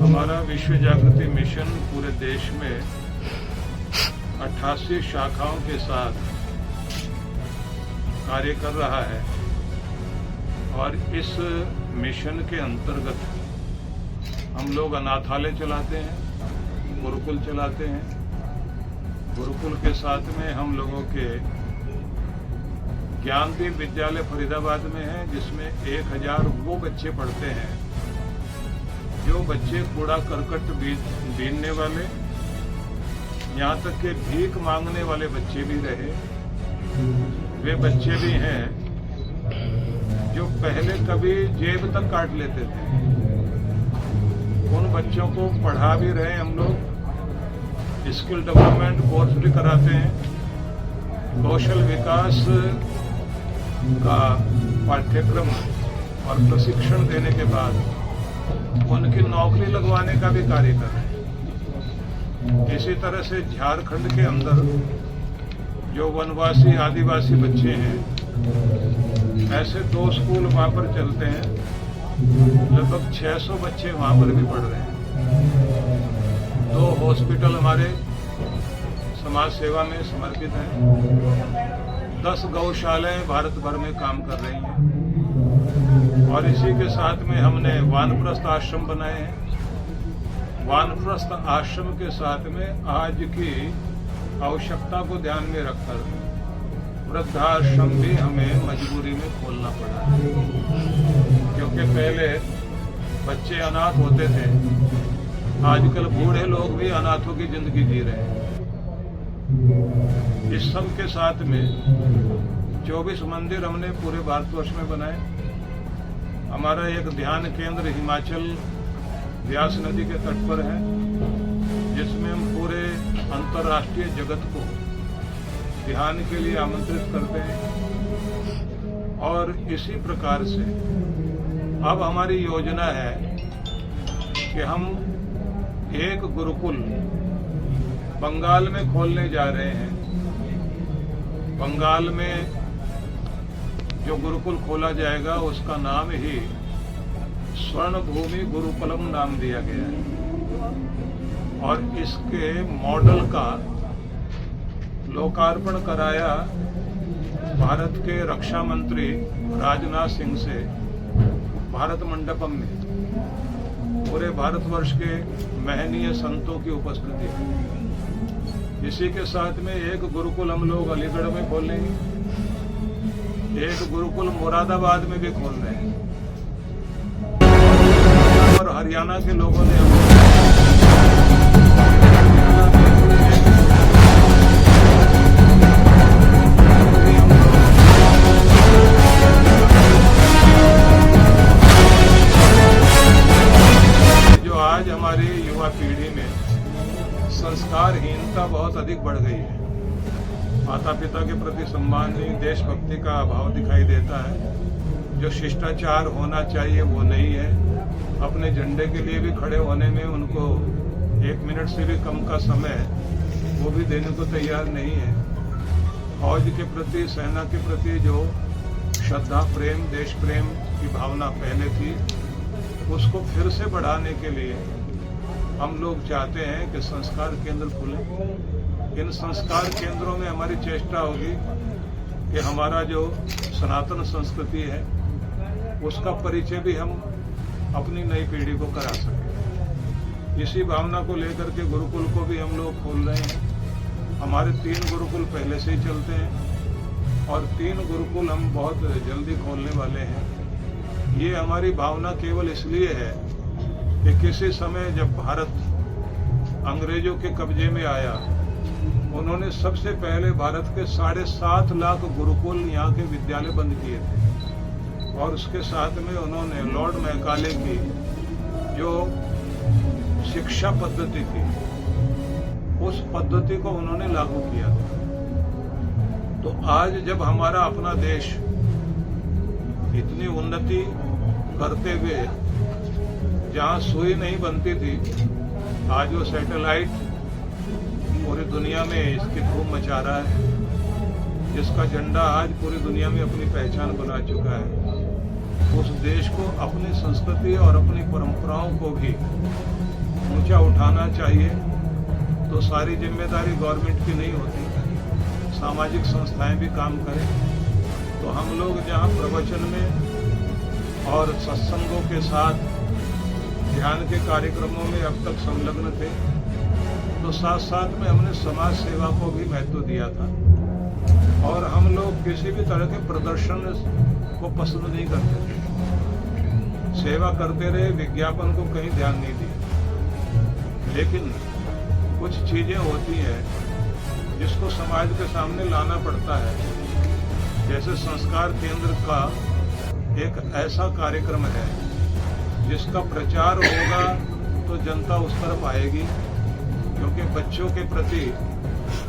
हमारा विश्व जागृति मिशन पूरे देश में 88 शाखाओं के साथ कार्य कर रहा है और इस मिशन के अंतर्गत हम लोग अनाथालय चलाते हैं, गुरुकुल चलाते हैं। गुरुकुल के साथ में हम लोगों के ज्ञानदीप विद्यालय फरीदाबाद में है, जिसमें 1000 वो बच्चे पढ़ते हैं जो बच्चे कूड़ा करकट बीनने वाले, यहाँ तक के भीख मांगने वाले बच्चे भी रहे। वे बच्चे भी हैं जो पहले कभी जेब तक काट लेते थे। उन बच्चों को पढ़ा भी रहे हम लोग, स्किल डेवलपमेंट कोर्स भी कराते हैं, कौशल विकास का पाठ्यक्रम और प्रशिक्षण देने के बाद उनकी नौकरी लगवाने का भी कार्य कर रहे हैं। इसी तरह से झारखंड के अंदर जो वनवासी आदिवासी बच्चे हैं, ऐसे 2 स्कूल वहां पर चलते हैं, लगभग 600 बच्चे वहां पर भी पढ़ रहे हैं। 2 हॉस्पिटल हमारे समाज सेवा में समर्पित हैं। 10 गौशालाएं भारत भर में काम कर रही हैं और इसी के साथ में हमने वानप्रस्थ आश्रम बनाए हैं। वानप्रस्थ आश्रम के साथ में आज की आवश्यकता को ध्यान में रखकर वृद्धाश्रम भी हमें मजबूरी में खोलना पड़ा है, क्योंकि पहले बच्चे अनाथ होते थे, आजकल बूढ़े लोग भी अनाथों की जिंदगी जी रहे हैं। इस सब के साथ में 24 मंदिर हमने पूरे भारतवर्ष में बनाए। हमारा एक ध्यान केंद्र हिमाचल व्यास नदी के तट पर है, जिसमें हम पूरे अंतर्राष्ट्रीय जगत को ध्यान के लिए आमंत्रित करते हैं। और इसी प्रकार से अब हमारी योजना है कि हम एक गुरुकुल बंगाल में खोलने जा रहे हैं। बंगाल में जो गुरुकुल खोला जाएगा उसका नाम ही स्वर्ण भूमि गुरुकुलम नाम दिया गया है और इसके मॉडल का लोकार्पण कराया भारत के रक्षा मंत्री राजनाथ सिंह से भारत मंडपम में पूरे भारतवर्ष के महनीय संतों की उपस्थिति में। इसी के साथ में एक गुरुकुल हम लोग अलीगढ़ में खोलेंगे, एक गुरुकुल मुरादाबाद में भी खोल रहे हैं और हरियाणा के लोगों ने आज हमारी युवा पीढ़ी में संस्कारहीनता बहुत अधिक बढ़ गई है। माता पिता के प्रति सम्मान नहीं, देशभक्ति का अभाव दिखाई देता है। जो शिष्टाचार होना चाहिए वो नहीं है। अपने झंडे के लिए भी खड़े होने में उनको 1 मिनट से भी कम का समय वो भी देने को तैयार नहीं है। फौज के प्रति, सेना के प्रति जो श्रद्धा, प्रेम, देश प्रेम की भावना पहले थी, उसको फिर से बढ़ाने के लिए हम लोग चाहते हैं कि संस्कार केंद्र खुले। इन संस्कार केंद्रों में हमारी चेष्टा होगी कि हमारा जो सनातन संस्कृति है उसका परिचय भी हम अपनी नई पीढ़ी को करा सकें। इसी भावना को लेकर के गुरुकुल को भी हम लोग खोल रहे हैं। हमारे 3 गुरुकुल पहले से ही चलते हैं और 3 गुरुकुल हम बहुत जल्दी खोलने वाले हैं। ये हमारी भावना केवल इसलिए है कि किसी समय जब भारत अंग्रेजों के कब्जे में आया, उन्होंने सबसे पहले भारत के 7.5 लाख गुरुकुल यहाँ के विद्यालय बंद किए थे और उसके साथ में उन्होंने लॉर्ड मैकाले की जो शिक्षा पद्धति थी, उस पद्धति को उन्होंने लागू किया था। तो आज जब हमारा अपना देश इतनी उन्नति करते हुए जहां सुई नहीं बनती थी, आज वो सैटेलाइट पूरी दुनिया में इसकी धूम मचा रहा है, जिसका झंडा आज पूरी दुनिया में अपनी पहचान बना चुका है। उस देश को अपनी संस्कृति और अपनी परंपराओं को भी ऊंचा उठाना चाहिए। तो सारी जिम्मेदारी गवर्नमेंट की नहीं होती, सामाजिक संस्थाएं भी काम करें। तो हम लोग जहां प्रवचन में और सत्संगों के साथ ध्यान के कार्यक्रमों में अब तक संलग्न थे, तो साथ साथ में हमने समाज सेवा को भी महत्व दिया था। और हम लोग किसी भी तरह के प्रदर्शन को पसंद नहीं करते थे, सेवा करते रहे, विज्ञापन को कहीं ध्यान नहीं दिया। लेकिन कुछ चीजें होती हैं जिसको समाज के सामने लाना पड़ता है। जैसे संस्कार केंद्र का एक ऐसा कार्यक्रम है जिसका प्रचार होगा तो जनता उस तरफ आएगी, क्योंकि बच्चों के प्रति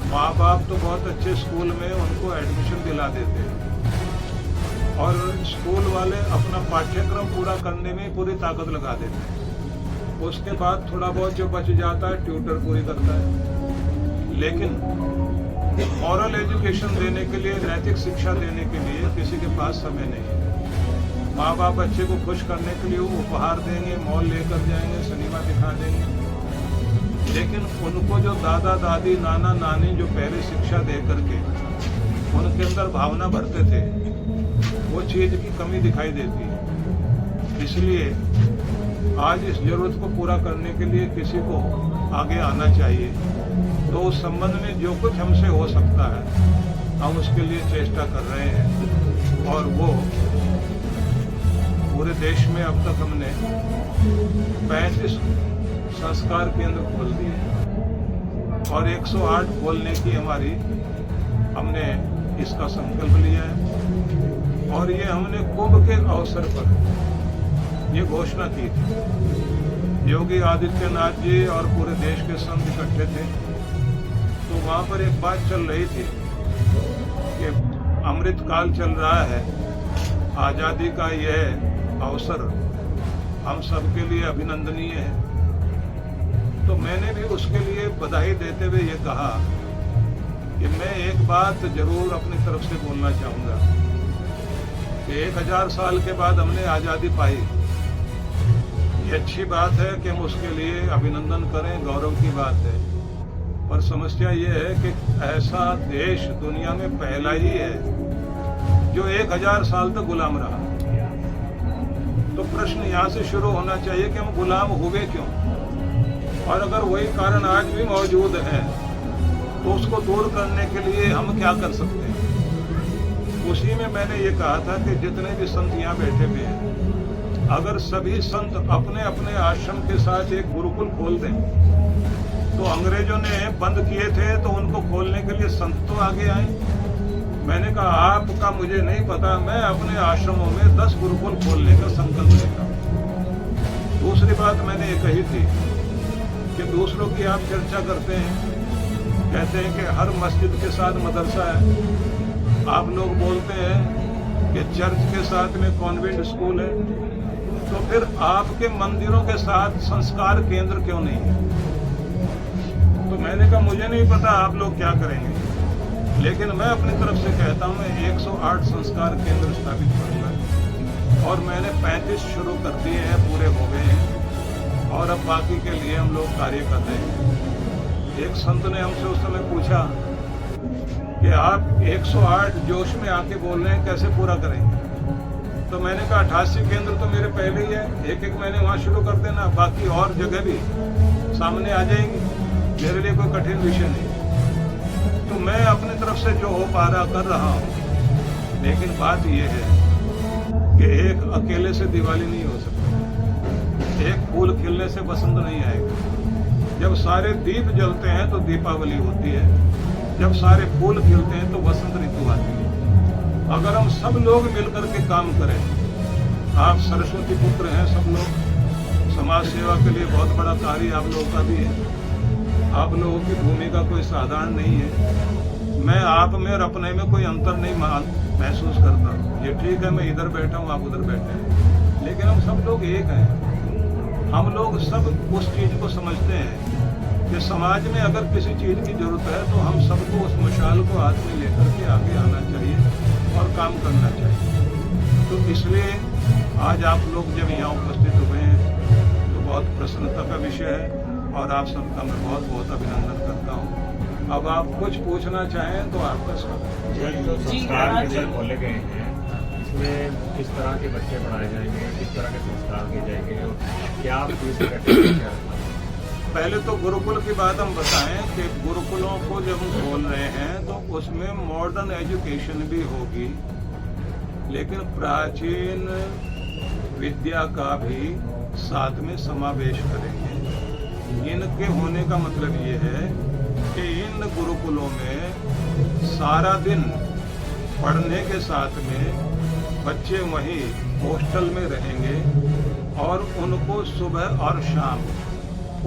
माँ बाप तो बहुत अच्छे स्कूल में उनको एडमिशन दिला देते हैं और स्कूल वाले अपना पाठ्यक्रम पूरा करने में पूरी ताकत लगा देते हैं। उसके बाद थोड़ा बहुत जो बच जाता है ट्यूटर पूरी करता है। लेकिन मॉरल एजुकेशन देने के लिए, नैतिक शिक्षा देने के लिए किसी के पास समय नहीं है। माँ बाप बच्चे को खुश करने के लिए उपहार देंगे, मॉल लेकर जाएंगे, सिनेमा दिखा देंगे, लेकिन उनको जो दादा दादी नाना नानी जो पहले शिक्षा दे करके उनके अंदर भावना भरते थे, वो चीज की कमी दिखाई देती है। इसलिए आज इस जरूरत को पूरा करने के लिए किसी को आगे आना चाहिए। तो उस संबंध में जो कुछ हमसे हो सकता है हम उसके लिए चेष्टा कर रहे हैं। और वो पूरे देश में अब तक हमने 35 संस्कार केंद्र खोल दिए और 108 खोलने की हमने इसका संकल्प लिया है। और ये हमने कुंभ के अवसर पर ये घोषणा की थी। योगी आदित्यनाथ जी और पूरे देश के संत इकट्ठे थे, तो वहां पर एक बात चल रही थी कि अमृत काल चल रहा है, आजादी का यह अवसर हम सबके लिए अभिनंदनीय है। तो मैंने भी उसके लिए बधाई देते हुए ये कहा कि मैं एक बात जरूर अपनी तरफ से बोलना चाहूंगा कि 1000 साल के बाद हमने आजादी पाई। ये अच्छी बात है कि हम उसके लिए अभिनंदन करें, गौरव की बात है। पर समस्या ये है कि ऐसा देश दुनिया में पहला ही है जो 1000 साल तक गुलाम रहा। तो प्रश्न यहाँ से शुरू होना चाहिए कि हम गुलाम हुए क्यों, और अगर वही कारण आज भी मौजूद है तो उसको दूर करने के लिए हम क्या कर सकते हैं। उसी में मैंने ये कहा था कि जितने भी संत यहाँ बैठे हुए हैं, अगर सभी संत अपने अपने आश्रम के साथ एक गुरुकुल खोल दें, तो अंग्रेजों ने बंद किए थे तो उनको खोलने के लिए संत तो आगे आए। मैंने कहा आपका मुझे नहीं पता, मैं अपने आश्रमों में 10 गुरुकुल खोलने का संकल्प लेता हूँ। दूसरी बात मैंने ये कही थी कि दूसरों की आप चर्चा करते हैं, कहते हैं कि हर मस्जिद के साथ मदरसा है। आप लोग बोलते हैं कि चर्च के साथ में कॉन्वेंट स्कूल है, तो फिर आपके मंदिरों के साथ संस्कार केंद्र क्यों नहीं है। तो मैंने कहा मुझे नहीं पता आप लोग क्या करेंगे, लेकिन मैं अपनी तरफ से कहता हूँ मैं 108 संस्कार केंद्र स्थापित करूंगा। और मैंने 35 शुरू कर दिए हैं, पूरे हो गए हैं, और अब बाकी के लिए हम लोग कार्य कर रहे हैं। एक संत ने हमसे उस समय पूछा कि आप 108 जोश में आके बोल रहे हैं, कैसे पूरा करेंगे। तो मैंने कहा 88 केंद्र तो मेरे पहले ही है, एक एक महीने वहाँ शुरू कर देना, बाकी और जगह भी सामने आ जाएंगी, मेरे लिए कोई कठिन विषय नहीं। तो मैं अपनी तरफ से जो हो पा रहा कर रहा हूँ। लेकिन बात यह है कि एक अकेले से दिवाली नहीं हो सकती, एक फूल खिलने से बसंत नहीं आएगा। जब सारे दीप जलते हैं तो दीपावली होती है, जब सारे फूल खिलते हैं तो वसंत ऋतु आती है। अगर हम सब लोग मिलकर के काम करें, आप सरस्वती पुत्र हैं, सब लोग समाज सेवा के लिए बहुत बड़ा कार्य आप लोगों का भी है। आप लोगों की भूमिका कोई साधारण नहीं है। मैं आप में और अपने में कोई अंतर नहीं महसूस करता। ये ठीक है मैं इधर बैठा हूँ, आप उधर बैठे हैं, लेकिन हम सब लोग एक हैं। हम लोग सब उस चीज को समझते हैं कि समाज में अगर किसी चीज की जरूरत है तो हम सबको उस मशाल को हाथ में लेकर के आगे आना चाहिए और काम करना चाहिए। तो इसलिए आज आप लोग जब यहाँ उपस्थित हुए हैं तो बहुत प्रसन्नता का विषय है और आप सबका मैं बहुत बहुत अभिनंदन करता हूँ। अब आप कुछ पूछना चाहें तो आपका स्वागत। जो संस्कार केंद्र खोले गए हैं इसमें किस तरह के बच्चे पढ़ाए जाएंगे, किस तरह के संस्कार किए जाएंगे और क्या फीस? पहले तो गुरुकुल की बात हम बताएं कि गुरुकुलों को जब हम खोल रहे हैं तो उसमें मॉडर्न एजुकेशन भी होगी, लेकिन प्राचीन विद्या का भी साथ में समावेश करेंगे। इनके होने का मतलब ये है कि इन गुरुकुलों में सारा दिन पढ़ने के साथ में बच्चे वहीं हॉस्टल में रहेंगे और उनको सुबह और शाम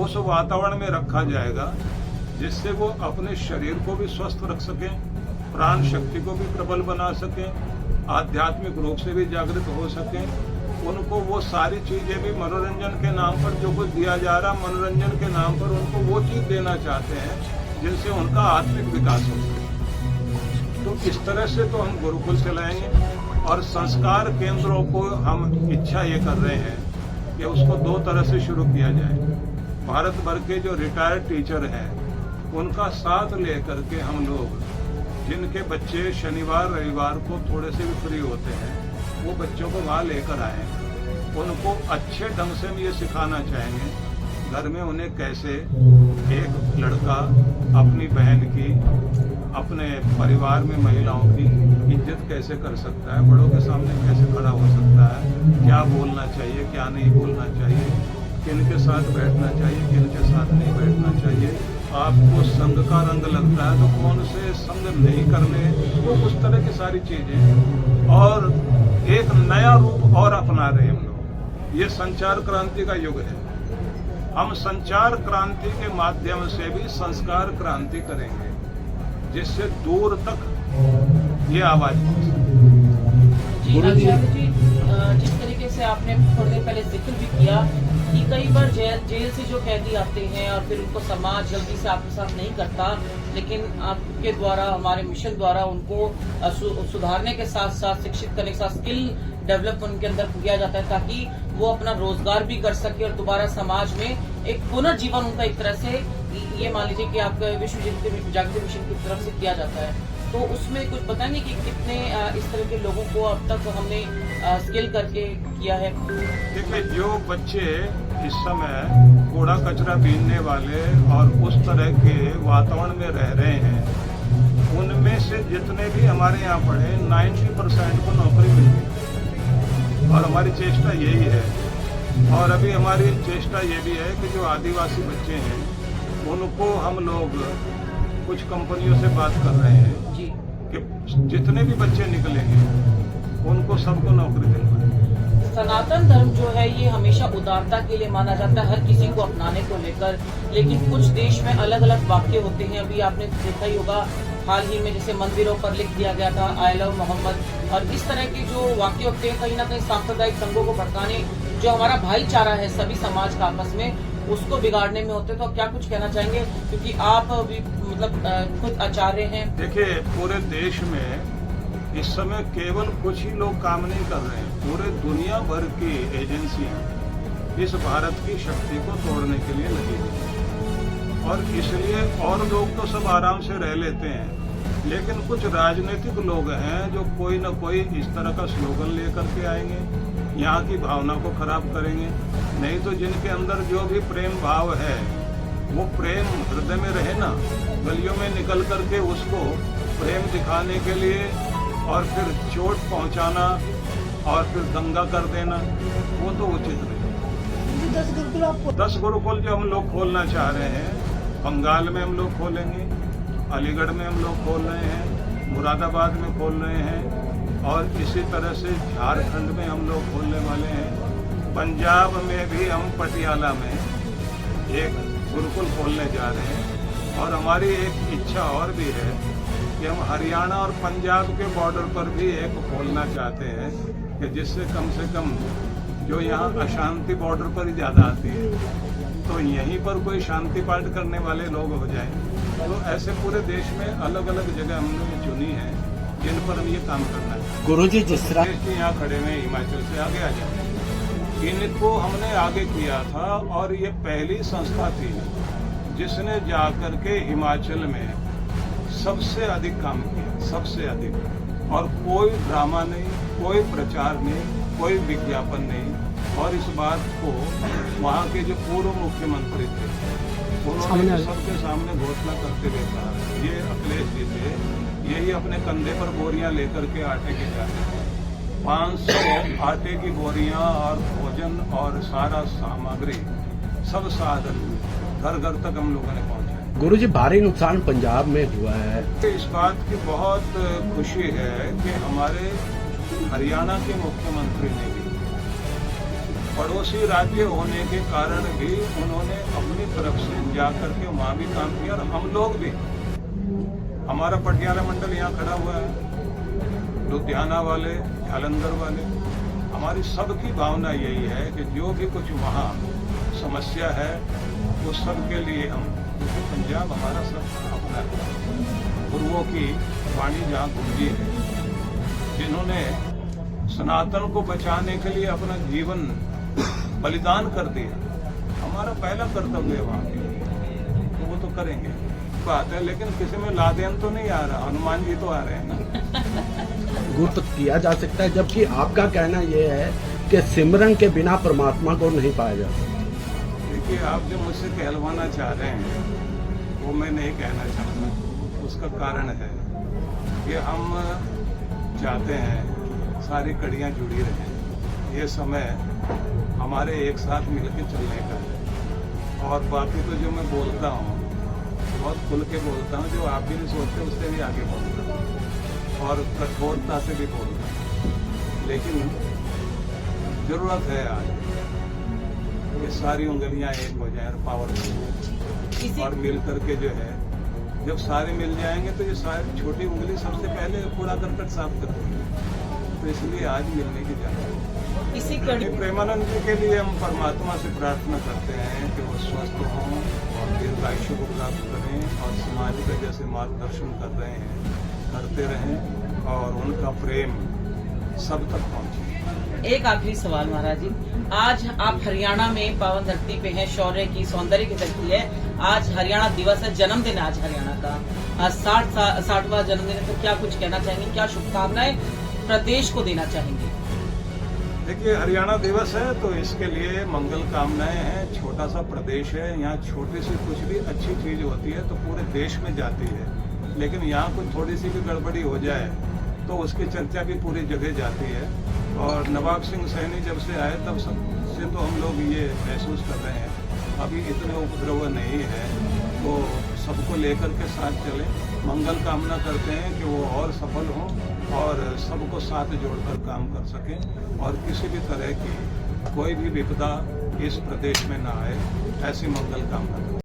उस वातावरण में रखा जाएगा जिससे वो अपने शरीर को भी स्वस्थ रख सकें, प्राण शक्ति को भी प्रबल बना सकें, आध्यात्मिक रूप से भी जागृत हो सकें। उनको वो सारी चीजें भी मनोरंजन के नाम पर जो कुछ दिया जा रहा, मनोरंजन के नाम पर उनको वो चीज देना चाहते हैं जिनसे उनका आत्मिक विकास हो सके। तो इस तरह से तो हम गुरुकुल चलाएंगे और संस्कार केंद्रों को हम इच्छा ये कर रहे हैं कि उसको दो तरह से शुरू किया जाए। भारत भर के जो रिटायर्ड टीचर हैं उनका साथ लेकर के हम लोग, जिनके बच्चे शनिवार रविवार को थोड़े से भी फ्री होते हैं, वो बच्चों को वहाँ लेकर आए। उनको अच्छे ढंग से हम ये सिखाना चाहेंगे घर में उन्हें कैसे एक लड़का अपनी बहन की, अपने परिवार में महिलाओं की इज्जत कैसे कर सकता है, बड़ों के सामने कैसे खड़ा हो सकता है, क्या बोलना चाहिए क्या नहीं बोलना चाहिए, किन के साथ बैठना चाहिए किन के साथ नहीं बैठना चाहिए, आपको संघ का रंग लगता है तो कौन से संघ नहीं करने, तो उस तरह की सारी चीजें। और एक नया रूप और अपना रहे हम लोग। ये संचार क्रांति का युग है। हम संचार क्रांति के माध्यम से भी संस्कार क्रांति करेंगे जिससे दूर तक ये आवाज पहुंचे। जी, जिस तरीके से आपने थोड़ी देर पहले जिक्र भी किया कि कई बार जेल से जो कैदी आते हैं और फिर उनको समाज जल्दी से आत्मसात नहीं करता, लेकिन आपके द्वारा, हमारे मिशन द्वारा उनको सुधारने के साथ साथ, शिक्षित करने के साथ स्किल डेवलप उनके अंदर किया जाता है ताकि वो अपना रोजगार भी कर सके और दोबारा समाज में एक पुनर्जीवन उनका एक तरह से, ये मान लीजिए कि आपका विश्व जागृति मिशन की तरफ से किया जाता है। तो उसमें कुछ बताएंगे कि कितने इस तरह के लोगों को अब तक हमने स्किल करके किया है? देखिए, जो बच्चे इस समय कूड़ा कचरा बीनने वाले और उस तरह के वातावरण में रह रहे हैं, उनमें से जितने भी हमारे यहाँ पढ़े 90% को नौकरी मिल गई और हमारी चेष्टा यही है। और अभी हमारी चेष्टा ये भी है कि जो आदिवासी बच्चे हैं उनको हम लोग कुछ कंपनियों से बात कर रहे हैं जी कि जितने भी बच्चे निकलेंगे उनको सबको नौकरी दिलवाएं। सनातन धर्म जो है ये हमेशा उदारता के लिए माना जाता है, हर किसी को अपनाने को लेकर, लेकिन कुछ देश में अलग अलग वाक्य होते हैं। अभी आपने देखा ही होगा हाल ही में जैसे मंदिरों पर लिख दिया गया था आई लव मोहम्मद, और इस तरह के जो वाक्य होते हैं कहीं ना कहीं सांप्रदायिक संघों को भड़काने, जो हमारा भाईचारा है सभी समाज का आपस में, उसको बिगाड़ने में होते। तो क्या कुछ कहना चाहेंगे, क्योंकि आप भी मतलब खुद आचार्य हैं? देखिए, पूरे देश में इस समय केवल कुछ ही लोग काम नहीं कर रहे हैं, पूरे दुनिया भर की एजेंसियां इस भारत की शक्ति को तोड़ने के लिए लगी हुई हैं। और इसलिए और लोग तो सब आराम से रह लेते हैं, लेकिन कुछ राजनीतिक लोग हैं जो कोई न कोई इस तरह का स्लोगन लेकर के आएंगे, यहाँ की भावना को खराब करेंगे। नहीं तो जिनके अंदर जो भी प्रेम भाव है वो प्रेम हृदय में रहे ना, गलियों में निकल करके उसको प्रेम दिखाने के लिए और फिर चोट पहुंचाना और फिर दंगा कर देना, वो तो उचित नहीं। 10 गुरुकुल जो हम लोग खोलना चाह रहे हैं, बंगाल में हम लोग खोलेंगे, अलीगढ़ में हम लोग खोल रहे हैं, मुरादाबाद में खोल रहे हैं और इसी तरह से झारखंड में हम लोग खोलने वाले हैं। पंजाब में भी हम पटियाला में एक गुरुकुल खोलने जा रहे हैं और हमारी एक इच्छा और भी है कि हम हरियाणा और पंजाब के बॉर्डर पर भी एक खोलना चाहते हैं कि जिससे कम से कम जो यहाँ अशांति बॉर्डर पर ही ज्यादा आती है तो यहीं पर कोई शांति पाठ करने वाले लोग हो जाएं। तो ऐसे पूरे देश में अलग अलग जगह हमने चुनी है जिन पर हम ये काम करना चाहते हैं। गुरुजी जिस तरह देश के यहाँ खड़े हुए हिमाचल से आगे आ जाए। इनको हमने आगे किया था और ये पहली संस्था थी जिसने जाकर के हिमाचल में सबसे अधिक काम किया, सबसे अधिक। और कोई ड्रामा नहीं, कोई प्रचार नहीं, कोई विज्ञापन नहीं। और इस बात को वहाँ के जो पूर्व मुख्यमंत्री थे उन्होंने सबके सामने घोषणा करते हुए कहा, ये अखिलेश जी थे, यही अपने कंधे पर बोरियां लेकर के आटे के जाते थे। 500 आटे की बोरियां और भोजन और सारा सामग्री, सब साधन घर घर तक हम लोगों ने पहुंचाया। गुरुजी भारी नुकसान पंजाब में हुआ है। इस बात की बहुत खुशी है कि हमारे हरियाणा के मुख्यमंत्री ने भी, पड़ोसी राज्य होने के कारण भी, उन्होंने अपनी तरफ से जाकर के वहां भी काम किया। और हम लोग भी, हमारा पटियाला मंडल यहाँ खड़ा हुआ है, लुधियाना वाले, जालंधर वाले, हमारी सबकी भावना यही है कि जो भी कुछ वहाँ समस्या है वो सब के लिए हम, क्योंकि पंजाब हमारा सब अपना है। गुरुओं की वाणी जहाँ गूंजी है, जिन्होंने सनातन को बचाने के लिए अपना जीवन बलिदान कर दिया, हमारा पहला कर्तव्य है वहाँ के, तो वो तो करेंगे बात है। लेकिन किसी में लादेन तो नहीं आ रहा, हनुमान जी तो आ रहे हैं ना। गुरु तो किया जा सकता है, जबकि आपका कहना यह है कि सिमरन के बिना परमात्मा को नहीं पाया जा सकता। देखिए, आप जो मुझसे कहलवाना चाह रहे हैं वो मैं नहीं कहना चाहता। उसका कारण है कि हम चाहते हैं सारी कड़ियाँ जुड़ी रहें। ये समय हमारे एक साथ मिलकर चलने का है। और बाकी तो जो मैं बोलता हूँ बहुत खुल के बोलता हूँ, जो आप भी नहीं सोचते उससे भी आगे बोलता हूँ और कठोरता से भी बोलता हूँ। लेकिन जरूरत है आज ये सारी उंगलियां एक हो जाए और पावरफुल और मिल करके जो है, जब सारे मिल जाएंगे तो ये सारी छोटी उंगली सबसे पहले कूड़ा करकट साफ कर देंगे। तो इसलिए आज मिलने की जरूरत है। इसी कड़ी प्रेमानंद जी के लिए हम परमात्मा से प्रार्थना करते हैं कि वो स्वस्थ हों और दीर्घायुष्य को प्राप्त करें और समाज का जैसे मार्गदर्शन कर रहे हैं करते रहें और उनका प्रेम सब तक पहुंचे। एक आखिरी सवाल महाराज जी, आज आप हरियाणा में पावन धरती पे हैं, शौर्य की, सौंदर्य की धरती है। आज हरियाणा दिवस है, जन्मदिन है आज हरियाणा का, 60वां जन्मदिन है। तो क्या कुछ कहना चाहेंगे, क्या शुभकामनाएं प्रदेश को देना चाहेंगे? देखिए, हरियाणा दिवस है तो इसके लिए मंगल कामनाएं हैं। छोटा सा प्रदेश है, यहाँ छोटी सी कुछ भी अच्छी चीज होती है तो पूरे देश में जाती है, लेकिन यहाँ कुछ थोड़ी सी भी गड़बड़ी हो जाए तो उसकी चर्चा भी पूरी जगह जाती है। और नवाब सिंह सैनी जब से आए तब से तो हम लोग ये महसूस कर रहे हैं अभी इतने उपद्रव नहीं है, तो सबको लेकर के साथ चले। मंगल कामना करते हैं कि वो और सफल हों और सबको साथ जोड़कर काम कर सकें और किसी भी तरह की कोई भी विपदा इस प्रदेश में ना आए, ऐसी मंगल कामना।